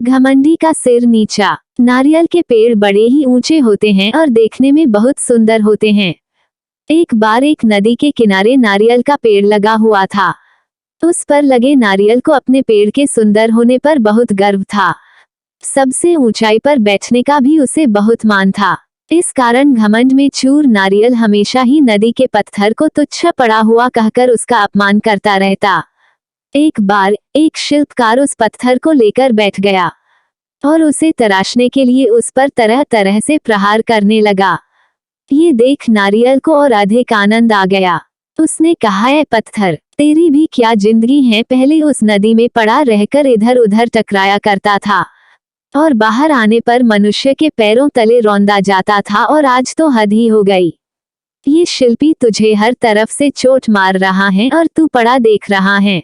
घमंडी का सिर नीचा। नारियल के पेड़ बड़े ही ऊंचे होते हैं और देखने में बहुत सुंदर होते हैं। एक बार एक नदी के किनारे नारियल का पेड़ लगा हुआ था। उस पर लगे नारियल को अपने पेड़ के सुंदर होने पर बहुत गर्व था। सबसे ऊंचाई पर बैठने का भी उसे बहुत मान था। इस कारण घमंड में चूर नारियल हमेशा ही नदी के पत्थर को तुच्छ पड़ा हुआ कहकर उसका अपमान करता रहता। एक बार एक शिल्पकार उस पत्थर को लेकर बैठ गया और उसे तराशने के लिए उस पर तरह तरह से प्रहार करने लगा। ये देख नारियल को और अधिक आनंद आ गया। उसने कहा, है पत्थर, तेरी भी क्या जिंदगी है। पहले उस नदी में पड़ा रहकर इधर उधर टकराया करता था और बाहर आने पर मनुष्य के पैरों तले रौंदा जाता था, और आज तो हद ही हो गई। ये शिल्पी तुझे हर तरफ से चोट मार रहा है और तू पड़ा देख रहा है।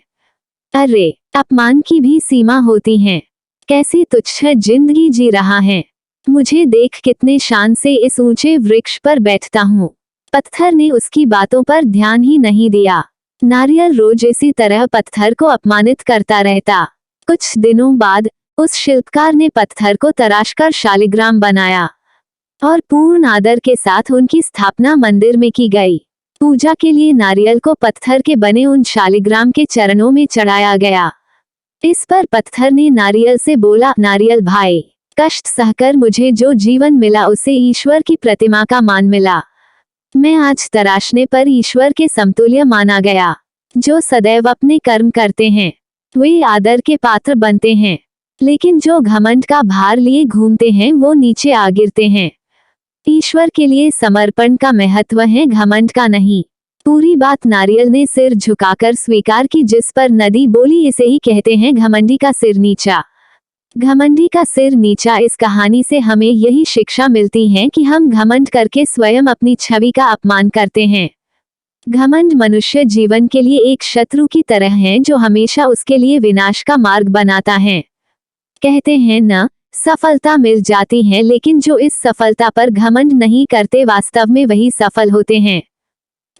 अरे, अपमान की भी सीमा होती है। कैसी तुच्छ जिंदगी जी रहा है। मुझे देख कितने शान से इस ऊंचे वृक्ष पर बैठता हूँ। पत्थर ने उसकी बातों पर ध्यान ही नहीं दिया। नारियल रोज इसी तरह पत्थर को अपमानित करता रहता। कुछ दिनों बाद उस शिल्पकार ने पत्थर को तराशकर शालिग्राम बनाया और पूर्ण आदर के साथ उनकी स्थापना मंदिर में की गई। पूजा के लिए नारियल को पत्थर के बने उन शालिग्राम के चरणों में चढ़ाया गया। इस पर पत्थर ने नारियल से बोला, नारियल भाई, कष्ट सहकर मुझे जो जीवन मिला उसे ईश्वर की प्रतिमा का मान मिला। मैं आज तराशने पर ईश्वर के समतुल्य माना गया। जो सदैव अपने कर्म करते हैं वे आदर के पात्र बनते हैं, लेकिन जो घमंड का भार लिए घूमते हैं वो नीचे आ गिरते हैं। ईश्वर के लिए समर्पण का महत्व है, घमंड का नहीं। पूरी बात नारियल ने सिर झुकाकर स्वीकार की, जिस पर नदी बोली, इसे ही कहते हैं घमंडी का सिर नीचा। घमंडी का सिर नीचा। इस कहानी से हमें यही शिक्षा मिलती है कि हम घमंड करके स्वयं अपनी छवि का अपमान करते हैं। घमंड मनुष्य जीवन के लिए एक शत्रु की तरह है जो हमेशा उसके लिए विनाश का मार्ग बनाता है। कहते हैं न, सफलता मिल जाती है, लेकिन जो इस सफलता पर घमंड नहीं करते वास्तव में वही सफल होते हैं।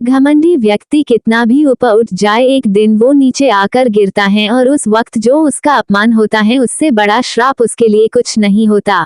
घमंडी व्यक्ति कितना भी ऊपर उठ जाए, एक दिन वो नीचे आकर गिरता है, और उस वक्त जो उसका अपमान होता है उससे बड़ा श्राप उसके लिए कुछ नहीं होता।